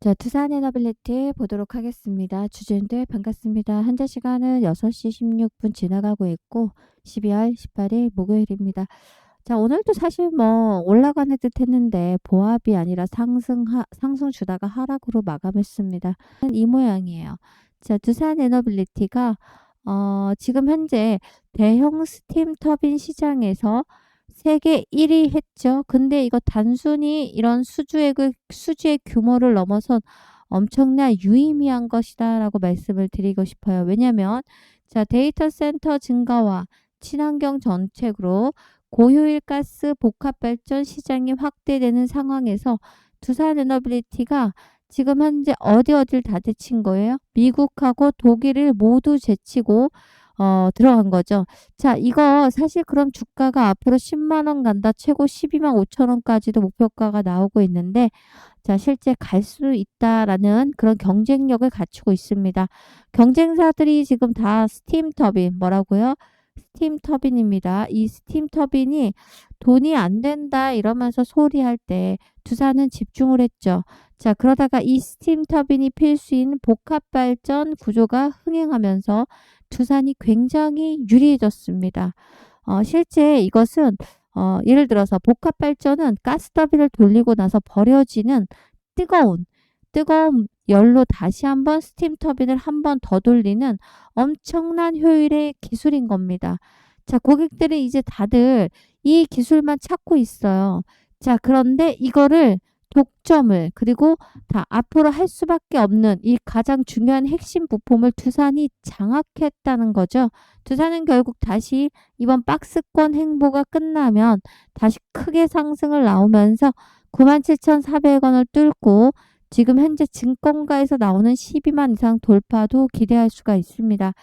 자, 두산 에너빌리티 보도록 하겠습니다. 주주님들 반갑습니다. 현재 시간은 6시 16분 지나가고 있고 12월 18일 목요일입니다. 자, 오늘도 사실 뭐 올라가는 듯 했는데 보합이 아니라 상승 주다가 하락으로 마감했습니다. 이 모양이에요. 자, 두산 에너빌리티가 지금 현재 대형 스팀 터빈 시장에서 세계 1위 했죠. 근데 이거 단순히 이런 수주의 규모를 넘어선 엄청난 유의미한 것이다 라고 말씀을 드리고 싶어요. 왜냐면 자, 데이터 센터 증가와 친환경 정책으로 고효율 가스 복합 발전 시장이 확대되는 상황에서 두산 에너빌리티가 지금 현재 어딜 다 제친 거예요? 미국하고 독일을 모두 제치고 들어간 거죠. 자, 이거 사실 그럼 주가가 앞으로 10만 원 간다. 최고 12만 5천 원까지도 목표가가 나오고 있는데 자, 실제 갈 수 있다라는 그런 경쟁력을 갖추고 있습니다. 경쟁사들이 지금 다 스팀 터빈 뭐라고요? 스팀 터빈입니다. 이 스팀 터빈이 돈이 안 된다 이러면서 소리할 때 두산은 집중을 했죠. 자, 그러다가 이 스팀 터빈이 필수인 복합 발전 구조가 흥행하면서 두산이 굉장히 유리해졌습니다. 실제 이것은 예를 들어서 복합 발전은 가스 터빈을 돌리고 나서 버려지는 뜨거운 열로 다시 한번 스팀 터빈을 한 번 더 돌리는 엄청난 효율의 기술인 겁니다. 자, 고객들은 이제 다들 이 기술만 찾고 있어요. 자, 그런데 이거를 독점을 그리고 다 앞으로 할 수밖에 없는 이 가장 중요한 핵심 부품을 두산이 장악했다는 거죠. 두산은 결국 다시 이번 박스권 행보가 끝나면 다시 크게 상승을 나오면서 97,400원을 뚫고 지금 현재 증권가에서 나오는 12만 이상 돌파도 기대할 수가 있습니다.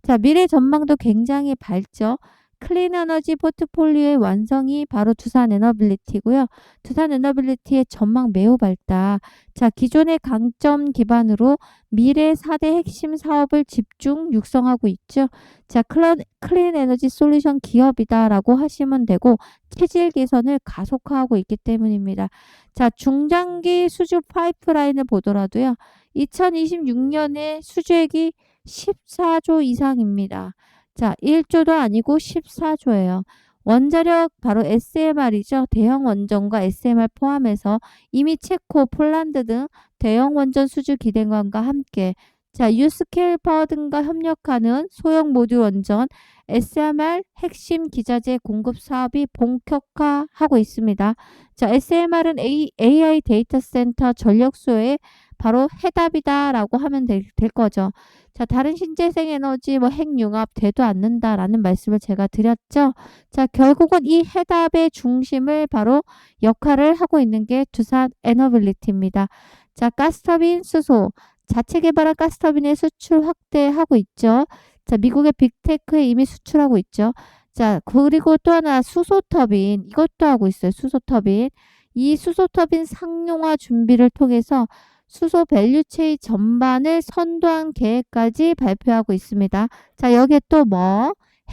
자, 미래 전망도 굉장히 밝죠. 클린 에너지 포트폴리오의 완성이 바로 두산 에너빌리티고요. 두산 에너빌리티의 전망 매우 밝다. 자, 기존의 강점 기반으로 미래 4대 핵심 사업을 집중 육성하고 있죠. 자, 클린 에너지 솔루션 기업이다라고 하시면 되고 체질 개선을 가속화하고 있기 때문입니다. 자, 중장기 수주 파이프라인을 보더라도요. 2026년에 수주액이 14조 이상입니다. 자, 1조도 아니고 14조예요. 원자력 바로 SMR이죠. 대형 원전과 SMR 포함해서 이미 체코, 폴란드 등 대형 원전 수주 기대감과 함께 자, 유스케일 파워 등과 협력하는 소형 모듈 원전 SMR 핵심 기자재 공급 사업이 본격화하고 있습니다. 자, SMR은 AI 데이터 센터 전력 수요의 바로 해답이다라고 하면 될 거죠. 자, 다른 신재생 에너지 핵융합 되도 않는다라는 말씀을 제가 드렸죠. 자, 결국은 이 해답의 중심을 바로 역할을 하고 있는 게 두산 에너빌리티입니다. 자, 가스터빈 수소 자체 개발한 가스터빈의 수출 확대하고 있죠. 자, 미국의 빅테크에 이미 수출하고 있죠. 자, 그리고 또 하나 수소터빈 이것도 하고 있어요. 수소터빈. 이 수소터빈 상용화 준비를 통해서 수소 밸류체인 전반을 선도한 계획까지 발표하고 있습니다. 자, 여기에 또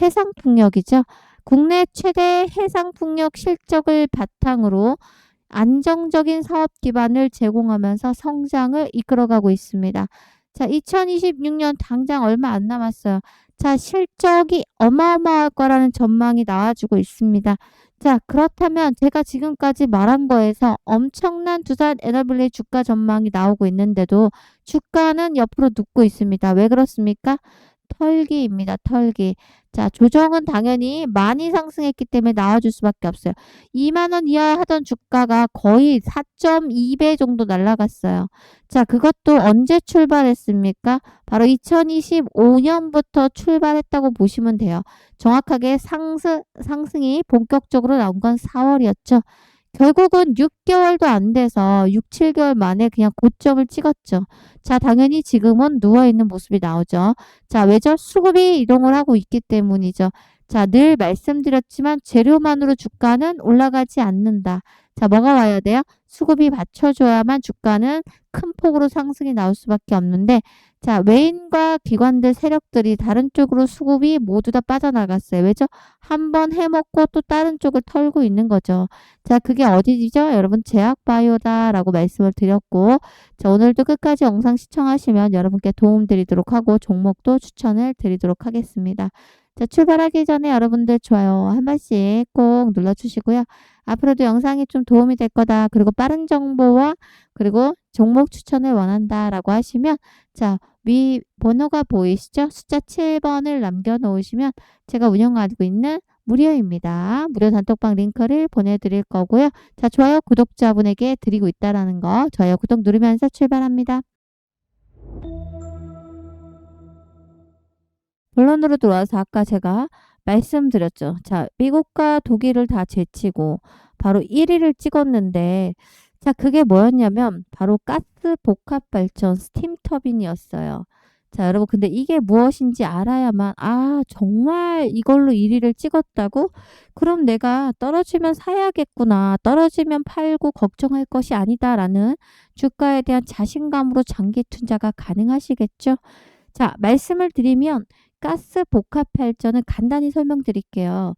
해상풍력이죠. 국내 최대 해상풍력 실적을 바탕으로 안정적인 사업 기반을 제공하면서 성장을 이끌어가고 있습니다. 자, 2026년 당장 얼마 안 남았어요. 자, 실적이 어마어마할 거라는 전망이 나와주고 있습니다. 자, 그렇다면 제가 지금까지 말한 거에서 엄청난 두산 에너빌리티 주가 전망이 나오고 있는데도 주가는 옆으로 눕고 있습니다. 왜 그렇습니까? 털기입니다. 털기. 자, 조정은 당연히 많이 상승했기 때문에 나와줄 수밖에 없어요. 2만 원 이하 하던 주가가 거의 4.2배 정도 날라갔어요. 자, 그것도 언제 출발했습니까? 바로 2025년부터 출발했다고 보시면 돼요. 정확하게 상승이 본격적으로 나온 건 4월이었죠. 결국은 6개월도 안 돼서 6, 7개월 만에 그냥 고점을 찍었죠. 자, 당연히 지금은 누워있는 모습이 나오죠. 자, 왜죠? 수급이 이동을 하고 있기 때문이죠. 자, 늘 말씀드렸지만 재료만으로 주가는 올라가지 않는다. 자, 뭐가 와야 돼요? 수급이 받쳐줘야만 주가는 큰 폭으로 상승이 나올 수밖에 없는데, 자, 외인과 기관들 세력들이 다른 쪽으로 수급이 모두 다 빠져나갔어요. 왜죠? 한번 해먹고 또 다른 쪽을 털고 있는 거죠. 자, 그게 어디죠? 여러분, 제약바이오다라고 말씀을 드렸고, 자, 오늘도 끝까지 영상 시청하시면 여러분께 도움 드리도록 하고 종목도 추천을 드리도록 하겠습니다. 자, 출발하기 전에 여러분들 좋아요 한 번씩 꼭 눌러주시고요. 앞으로도 영상이 좀 도움이 될 거다. 그리고 빠른 정보와 그리고 종목 추천을 원한다 라고 하시면 자, 위 번호가 보이시죠? 숫자 7번을 남겨놓으시면 제가 운영하고 있는 무료입니다. 무료 단톡방 링크를 보내드릴 거고요. 자, 좋아요 구독자분에게 드리고 있다라는 거 좋아요 구독 누르면서 출발합니다. 본론으로 들어와서 아까 제가 말씀드렸죠. 자, 미국과 독일을 다 제치고 바로 1위를 찍었는데 자, 그게 뭐였냐면 바로 가스 복합 발전 스팀 터빈이었어요. 자, 여러분 근데 이게 무엇인지 알아야만 정말 이걸로 1위를 찍었다고? 그럼 내가 떨어지면 사야겠구나. 떨어지면 팔고 걱정할 것이 아니다라는 주가에 대한 자신감으로 장기 투자가 가능하시겠죠? 자, 말씀을 드리면 가스 복합 발전을 간단히 설명드릴게요.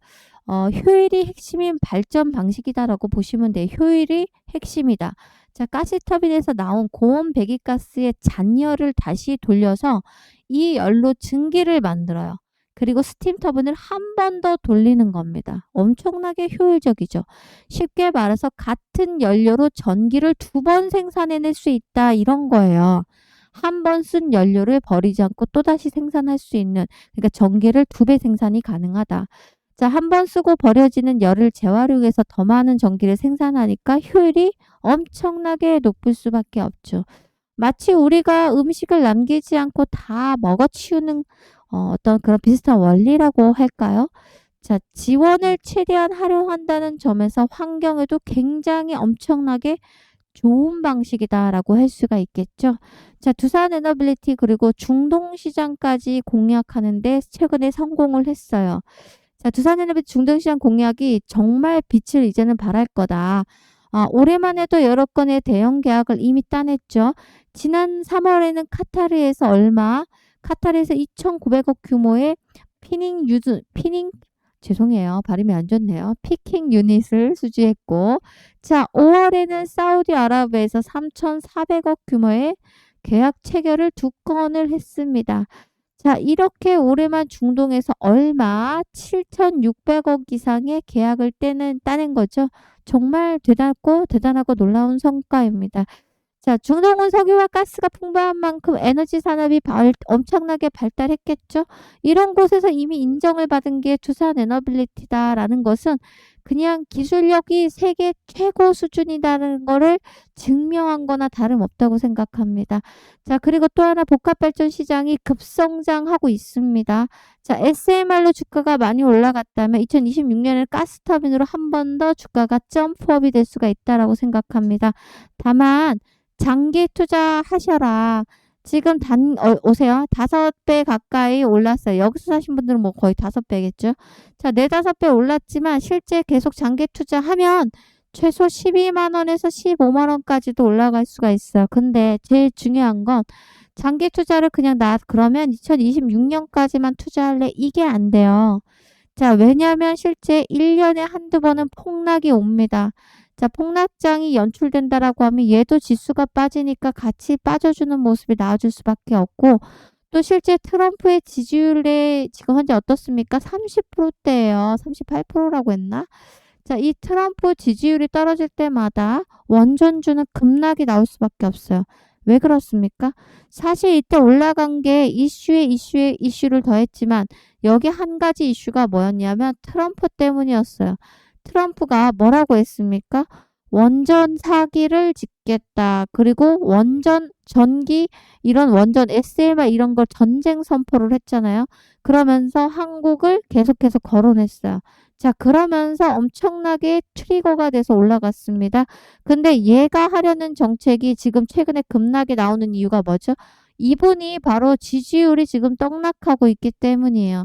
효율이 핵심인 발전 방식이다라고 보시면 돼요. 효율이 핵심이다. 자, 가스터빈에서 나온 고온 배기가스의 잔열을 다시 돌려서 이 열로 증기를 만들어요. 그리고 스팀 터빈을 한 번 더 돌리는 겁니다. 엄청나게 효율적이죠. 쉽게 말해서 같은 연료로 전기를 2번 생산해낼 수 있다 이런 거예요. 한 번 쓴 연료를 버리지 않고 또다시 생산할 수 있는 그러니까 전기를 2배 생산이 가능하다. 자, 한 번 쓰고 버려지는 열을 재활용해서 더 많은 전기를 생산하니까 효율이 엄청나게 높을 수밖에 없죠. 마치 우리가 음식을 남기지 않고 다 먹어치우는 어떤 그런 비슷한 원리라고 할까요? 자, 지원을 최대한 활용한다는 점에서 환경에도 굉장히 엄청나게 좋은 방식이다라고 할 수가 있겠죠. 자, 두산 에너빌리티 그리고 중동 시장까지 공략하는데 최근에 성공을 했어요. 자, 두산 에너빌리티 중동 시장 공략이 정말 빛을 이제는 발할 거다. 올해만 해도 여러 건의 대형 계약을 이미 따냈죠. 지난 3월에는 카타르에서 2,900억 규모의 죄송해요. 발음이 안 좋네요. 피킹 유닛을 수주했고 자, 5월에는 사우디아라비아에서 3,400억 규모의 계약 체결을 2건을 했습니다. 자, 이렇게 올해만 중동에서 얼마 7,600억 이상의 계약을 따낸 거죠. 정말 대단하고 놀라운 성과입니다. 자, 중동은 석유와 가스가 풍부한 만큼 에너지 산업이 엄청나게 발달했겠죠. 이런 곳에서 이미 인정을 받은 게 두산 에너빌리티다라는 것은 그냥 기술력이 세계 최고 수준이라는 거를 증명한 거나 다름없다고 생각합니다. 자, 그리고 또 하나 복합발전 시장이 급성장하고 있습니다. 자, SMR로 주가가 많이 올라갔다면 2026년에 가스터빈으로 한 번 더 주가가 점프업이 될 수가 있다라고 생각합니다. 다만 장기 투자하셔라. 지금 오세요. 5배 가까이 올랐어요. 여기서 사신 분들은 뭐 거의 5배겠죠. 자, 4-5배 올랐지만 실제 계속 장기 투자하면 최소 12만원에서 15만원까지도 올라갈 수가 있어요. 근데 제일 중요한 건 장기 투자를 그러면 2026년까지만 투자할래? 이게 안 돼요. 자, 왜냐하면 실제 1년에 한두 번은 폭락이 옵니다. 자, 폭락장이 연출된다라고 하면 얘도 지수가 빠지니까 같이 빠져주는 모습이 나와줄 수밖에 없고 또 실제 트럼프의 지지율이 지금 현재 어떻습니까? 30%대예요. 38%라고 했나? 자, 이 트럼프 지지율이 떨어질 때마다 원전주는 급락이 나올 수밖에 없어요. 왜 그렇습니까? 사실 이때 올라간 게 이슈를 더했지만 여기 한 가지 이슈가 뭐였냐면 트럼프 때문이었어요. 트럼프가 뭐라고 했습니까? 원전 사기를 짓겠다. 그리고 전기, 이런 원전 SMR 이런 걸 전쟁 선포를 했잖아요. 그러면서 한국을 계속해서 거론했어요. 자, 그러면서 엄청나게 트리거가 돼서 올라갔습니다. 근데 얘가 하려는 정책이 지금 최근에 급락이 나오는 이유가 뭐죠? 이분이 바로 지지율이 지금 떡락하고 있기 때문이에요.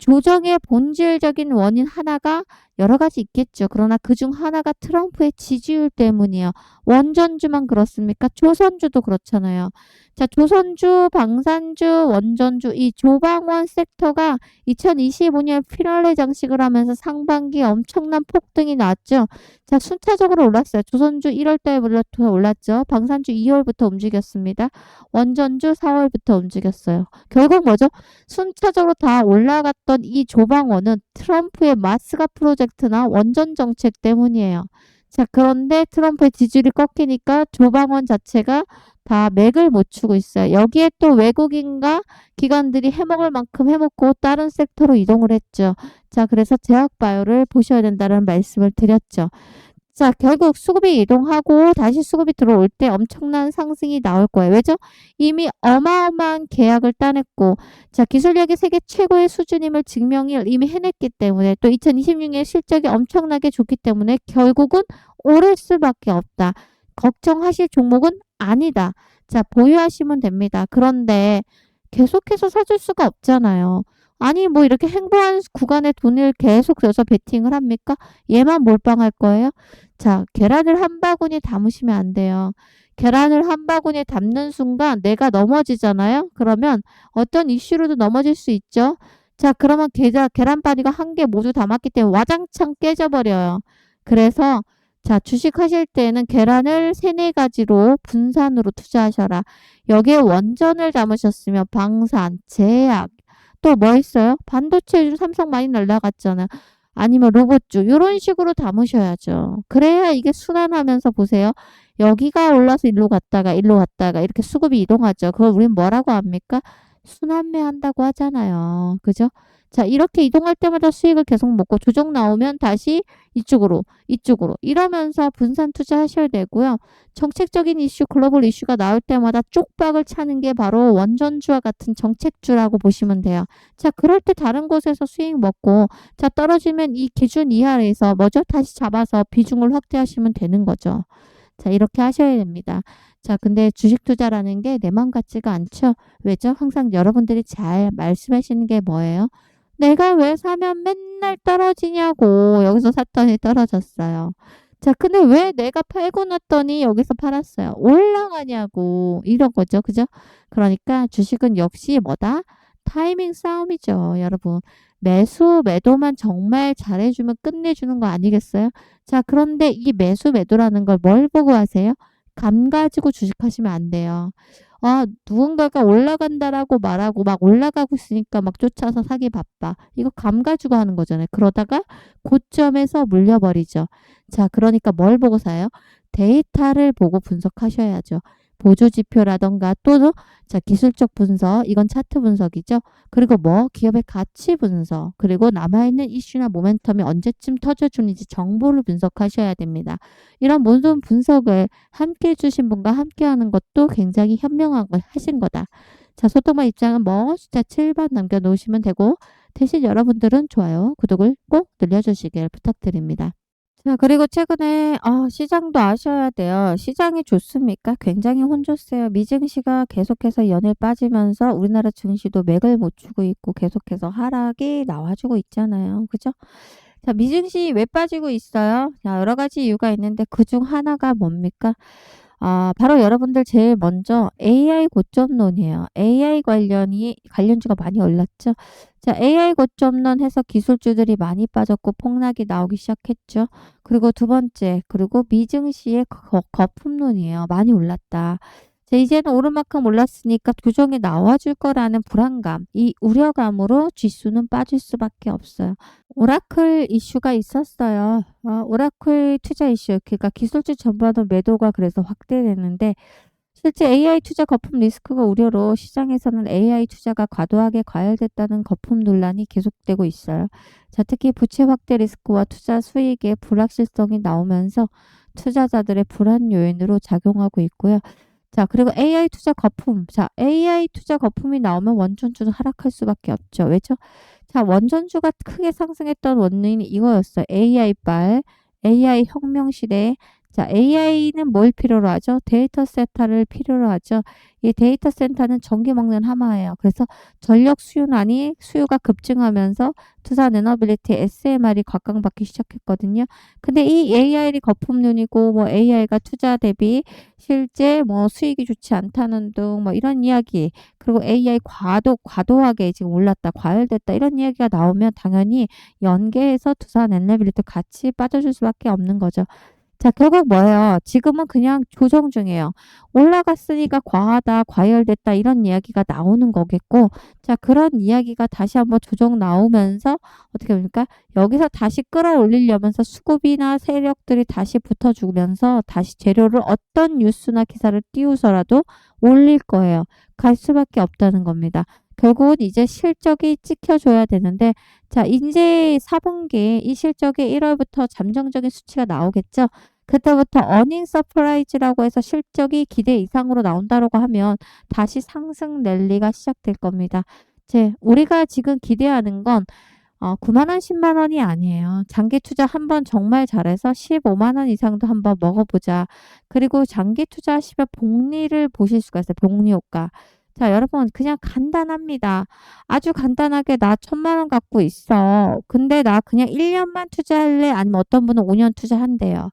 조정의 본질적인 원인 하나가 여러 가지 있겠죠. 그러나 그중 하나가 트럼프의 지지율 때문이에요. 원전주만 그렇습니까? 조선주도 그렇잖아요. 자, 조선주, 방산주, 원전주 이 조방원 섹터가 2025년 피날레 장식을 하면서 상반기에 엄청난 폭등이 났죠. 자, 순차적으로 올랐어요. 조선주 1월 달부터 올랐죠. 방산주 2월부터 움직였습니다. 원전주 4월부터 움직였어요. 결국 뭐죠? 순차적으로 다 올라갔던 이 조방원은 트럼프의 마스가 프로젝트나 원전 정책 때문이에요. 자, 그런데 트럼프의 지지율이 꺾이니까 조방원 자체가 다 맥을 못 추고 있어요. 여기에 또 외국인과 기관들이 해먹을 만큼 해먹고 다른 섹터로 이동을 했죠. 자, 그래서 제약바이오를 보셔야 된다는 말씀을 드렸죠. 자, 결국 수급이 이동하고 다시 수급이 들어올 때 엄청난 상승이 나올 거예요. 왜죠? 이미 어마어마한 계약을 따냈고, 자, 기술력이 세계 최고의 수준임을 증명을 이미 해냈기 때문에 또 2026년 실적이 엄청나게 좋기 때문에 결국은 오를 수밖에 없다. 걱정하실 종목은 아니다. 자, 보유하시면 됩니다. 그런데 계속해서 사줄 수가 없잖아요. 아니, 뭐 이렇게 행보한 구간에 돈을 계속 넣어서 베팅을 합니까? 얘만 몰빵할 거예요? 자, 계란을 한 바구니 담으시면 안 돼요. 계란을 한 바구니에 담는 순간 내가 넘어지잖아요? 그러면 어떤 이슈로도 넘어질 수 있죠? 자, 그러면 계란바구니가 한 개 모두 담았기 때문에 와장창 깨져버려요. 그래서 자, 주식하실 때는 계란을 세네 가지로 분산으로 투자하셔라. 여기에 원전을 담으셨으면 방산, 제약, 또 뭐 있어요? 반도체주 삼성 많이 날라갔잖아. 아니면 로봇주 이런 식으로 담으셔야죠. 그래야 이게 순환하면서 보세요. 여기가 올라서 일로 갔다가 이렇게 수급이 이동하죠. 그걸 우린 뭐라고 합니까? 순환매 한다고 하잖아요. 그죠? 자, 이렇게 이동할 때마다 수익을 계속 먹고 조정 나오면 다시 이쪽으로 이러면서 분산 투자하셔야 되고요. 정책적인 이슈, 글로벌 이슈가 나올 때마다 쪽박을 차는 게 바로 원전주와 같은 정책주라고 보시면 돼요. 자, 그럴 때 다른 곳에서 수익 먹고 자, 떨어지면 이 기준 이하에서 뭐죠? 다시 잡아서 비중을 확대하시면 되는 거죠. 자, 이렇게 하셔야 됩니다. 자, 근데 주식 투자라는 게 내 맘 같지가 않죠? 왜죠? 항상 여러분들이 잘 말씀하시는 게 뭐예요? 내가 왜 사면 맨날 떨어지냐고. 여기서 샀더니 떨어졌어요. 자, 근데 왜 내가 팔고 났더니 여기서 팔았어요? 올라가냐고. 이런 거죠. 그죠? 그러니까 주식은 역시 뭐다? 타이밍 싸움이죠, 여러분. 매도만 정말 잘해주면 끝내주는 거 아니겠어요? 자, 그런데 이 매도라는 걸 뭘 보고 하세요? 감 가지고 주식하시면 안 돼요. 아, 누군가가 올라간다라고 말하고 막 올라가고 있으니까 막 쫓아서 사기 바빠. 이거 감 가지고 하는 거잖아요. 그러다가 고점에서 물려버리죠. 자, 그러니까 뭘 보고 사요? 데이터를 보고 분석하셔야죠. 보조지표라던가 또 자, 기술적 분석, 이건 차트 분석이죠. 그리고 뭐 기업의 가치 분석, 그리고 남아있는 이슈나 모멘텀이 언제쯤 터져주는지 정보를 분석하셔야 됩니다. 이런 모든 분석을 함께 해주신 분과 함께 하는 것도 굉장히 현명한 걸 하신 거다. 자, 소통마 입장은 뭐 숫자 7번 남겨놓으시면 되고 대신 여러분들은 좋아요, 구독을 꼭 눌러주시길 부탁드립니다. 자, 그리고 최근에 시장도 아셔야 돼요. 시장이 좋습니까? 굉장히 혼조세요. 미증시가 계속해서 연일 빠지면서 우리나라 증시도 맥을 못 추고 있고 계속해서 하락이 나와주고 있잖아요. 그죠? 자, 미증시 왜 빠지고 있어요? 자, 여러 가지 이유가 있는데 그중 하나가 뭡니까? 바로 여러분들 제일 먼저 AI 고점론이에요. AI 관련주가 많이 올랐죠. 자, AI 고점론 해서 기술주들이 많이 빠졌고 폭락이 나오기 시작했죠. 그리고 두 번째, 그리고 미증시의 거품론이에요. 많이 올랐다. 자, 이제는 오를 만큼 올랐으니까 교정이 나와줄 거라는 불안감, 이 우려감으로 지수는 빠질 수밖에 없어요. 오라클 이슈가 있었어요. 오라클 투자 이슈, 그러니까 기술주 전반으로 매도가 그래서 확대됐는데 실제 AI 투자 거품 리스크가 우려로 시장에서는 AI 투자가 과도하게 과열됐다는 거품 논란이 계속되고 있어요. 자, 특히 부채 확대 리스크와 투자 수익의 불확실성이 나오면서 투자자들의 불안 요인으로 작용하고 있고요. 자, 그리고 AI 투자 거품. 자, AI 투자 거품이 나오면 원전주는 하락할 수밖에 없죠. 왜죠? 자, 원전주가 크게 상승했던 원인이 이거였어요. AI 혁명 시대에 자, AI는 뭘 필요로 하죠? 데이터 센터를 필요로 하죠. 이 데이터 센터는 전기 먹는 하마예요. 그래서 전력 수요난이 수요가 급증하면서 두산 에너빌리티 SMR이 각광받기 시작했거든요. 근데 이 AI이 거품론이고 뭐 AI가 투자 대비 실제 뭐 수익이 좋지 않다는 등 뭐 이런 이야기, 그리고 AI 과도하게 지금 올랐다, 과열됐다 이런 이야기가 나오면 당연히 연계해서 두산 에너빌리티 같이 빠져줄 수밖에 없는 거죠. 자, 결국 뭐예요? 지금은 그냥 조정 중이에요. 올라갔으니까 과하다, 과열됐다 이런 이야기가 나오는 거겠고, 자, 그런 이야기가 다시 한번 조정 나오면서 어떻게 보니까 여기서 다시 끌어올리려면서 수급이나 세력들이 다시 붙어주면서 다시 재료를 어떤 뉴스나 기사를 띄우서라도 올릴 거예요. 갈 수밖에 없다는 겁니다. 결국은 이제 실적이 찍혀줘야 되는데, 자, 이제 4분기 이 실적이 1월부터 잠정적인 수치가 나오겠죠. 그때부터 어닝 서프라이즈라고 해서 실적이 기대 이상으로 나온다고 하면 다시 상승 랠리가 시작될 겁니다. 우리가 지금 기대하는 건 9만 원, 10만 원이 아니에요. 장기 투자 한번 정말 잘해서 15만 원 이상도 한번 먹어보자. 그리고 장기 투자하시면 복리를 보실 수가 있어요. 복리 효과. 자, 여러분 그냥 간단합니다. 아주 간단하게 나 1,000만 원 갖고 있어. 근데 나 그냥 1년만 투자할래? 아니면 어떤 분은 5년 투자한대요.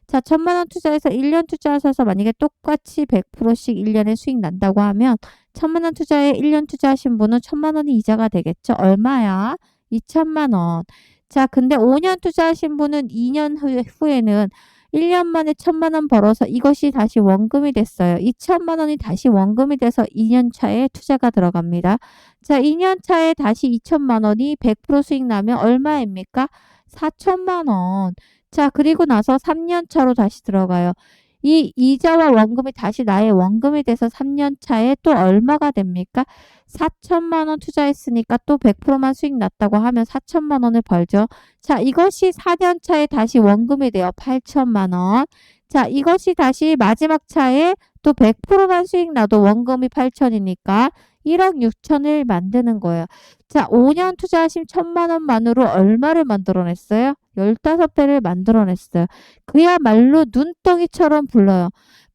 자, 1,000만 원 투자해서 1년 투자하셔서 만약에 똑같이 100%씩 1년에 수익 난다고 하면 1,000만 원 투자에 1년 투자하신 분은 1,000만 원이 이자가 되겠죠. 얼마야? 2천만 원. 자, 근데 5년 투자하신 분은 2년 후에는 1년 만에 1,000만 원 벌어서 이것이 다시 원금이 됐어요. 2천만 원이 다시 원금이 돼서 2년 차에 투자가 들어갑니다. 자, 2년 차에 다시 2천만 원이 100% 수익 나면 얼마입니까? 4천만 원. 자, 그리고 나서 3년 차로 다시 들어가요. 이 이자와 원금이 다시 나의 원금이 돼서 3년 차에 또 얼마가 됩니까? 4천만 원 투자했으니까 또 100%만 수익 났다고 하면 4천만 원을 벌죠. 자, 이것이 4년 차에 다시 원금이 돼요. 8천만 원. 자, 이것이 다시 마지막 차에 또 100%만 수익 나도 원금이 8천이니까 1억 6천을 만드는 거예요. 자, 5년 투자하신 1,000만 원만으로 얼마를 만들어냈어요? 15배를 만들어냈어요. 그야말로 눈덩이처럼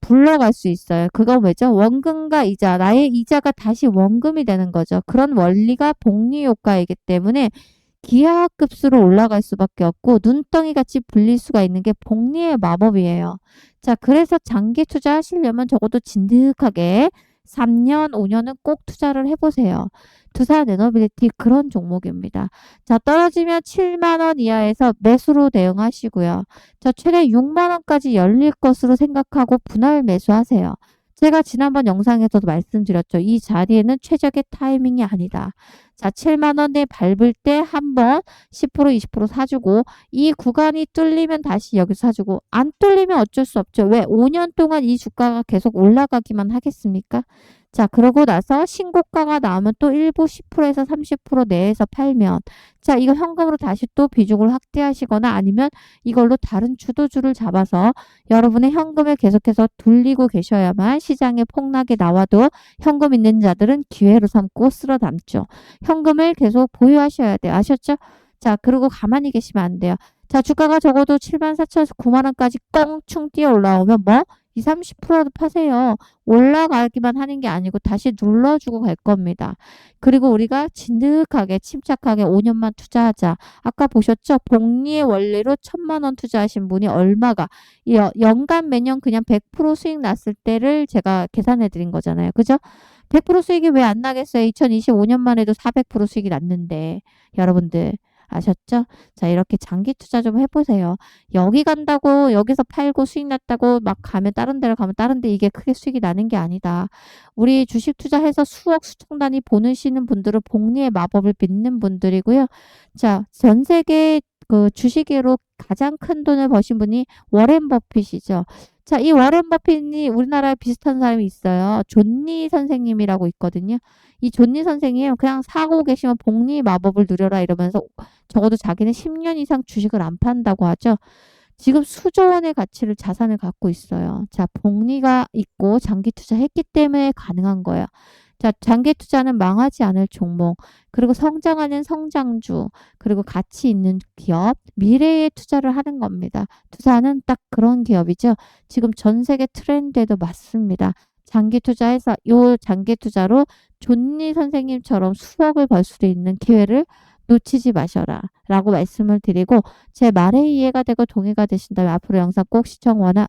불러갈 수 있어요. 그건 왜죠? 원금과 이자, 나의 이자가 다시 원금이 되는 거죠. 그런 원리가 복리 효과이기 때문에 기하급수로 올라갈 수밖에 없고 눈덩이같이 불릴 수가 있는 게 복리의 마법이에요. 자, 그래서 장기 투자하시려면 적어도 진득하게 3년, 5년은 꼭 투자를 해보세요. 두산 에너빌리티 그런 종목입니다. 자, 떨어지면 7만 원 이하에서 매수로 대응하시고요. 자, 최대 6만 원까지 열릴 것으로 생각하고 분할 매수하세요. 제가 지난번 영상에서도 말씀드렸죠. 이 자리에는 최적의 타이밍이 아니다. 자, 7만 원에 밟을 때 한 번 10% 20% 사주고 이 구간이 뚫리면 다시 여기서 사주고 안 뚫리면 어쩔 수 없죠. 왜? 5년 동안 이 주가가 계속 올라가기만 하겠습니까? 자, 그러고 나서 신고가가 나오면 또 일부 10%에서 30% 내에서 팔면 자, 이거 현금으로 다시 또 비중을 확대하시거나 아니면 이걸로 다른 주도주를 잡아서 여러분의 현금을 계속해서 돌리고 계셔야만 시장에 폭락이 나와도 현금 있는 자들은 기회로 삼고 쓸어 담죠. 현금을 계속 보유하셔야 돼요. 아셨죠? 자, 그리고 가만히 계시면 안 돼요. 자, 주가가 적어도 74,000에서 9만 원까지 껑충 뛰어 올라오면 뭐 20, 30%라도 파세요. 올라가기만 하는 게 아니고 다시 눌러주고 갈 겁니다. 그리고 우리가 진득하게 침착하게 5년만 투자하자. 아까 보셨죠? 복리의 원리로 1,000만 원 투자하신 분이 얼마가 연간 매년 그냥 100% 수익 났을 때를 제가 계산해 드린 거잖아요. 그죠? 100% 수익이 왜 안 나겠어요? 2025년만 해도 400% 수익이 났는데 여러분들 아셨죠? 자, 이렇게 장기 투자 좀 해보세요. 여기 간다고 여기서 팔고 수익 났다고 막 가면 다른 데로 가면 다른 데 이게 크게 수익이 나는 게 아니다. 우리 주식 투자해서 수억 수천 단위 보내시는 분들은 복리의 마법을 믿는 분들이고요. 자, 전 세계 그 주식으로 가장 큰 돈을 버신 분이 워렌 버핏이죠. 자, 이 워렌 버핏이 우리나라에 비슷한 사람이 있어요. 존니 선생님이라고 있거든요. 이 존니 선생님 그냥 사고 계시면 복리 마법을 누려라 이러면서 적어도 자기는 10년 이상 주식을 안 판다고 하죠. 지금 수조 원의 가치를 자산을 갖고 있어요. 자, 복리가 있고 장기 투자했기 때문에 가능한 거예요. 자, 장기 투자는 망하지 않을 종목, 그리고 성장하는 성장주, 그리고 가치 있는 기업, 미래에 투자를 하는 겁니다. 투자는 딱 그런 기업이죠. 지금 전 세계 트렌드에도 맞습니다. 장기 투자해서 요 장기 투자로 존니 선생님처럼 수억을 벌 수도 있는 기회를 놓치지 마셔라 라고 말씀을 드리고, 제 말에 이해가 되고 동의가 되신다면 앞으로 영상 꼭 시청을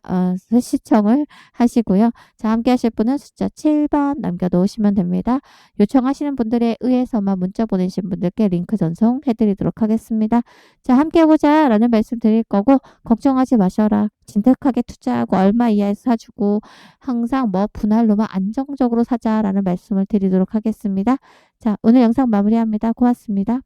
하시고요. 자, 함께 하실 분은 숫자 7번 남겨놓으시면 됩니다. 요청하시는 분들에 의해서만 문자 보내신 분들께 링크 전송해 드리도록 하겠습니다. 자, 함께 해보자 라는 말씀 드릴 거고, 걱정하지 마셔라. 진득하게 투자하고 얼마 이하에서 사주고 항상 뭐 분할로만 안정적으로 사자라는 말씀을 드리도록 하겠습니다. 자, 오늘 영상 마무리합니다. 고맙습니다.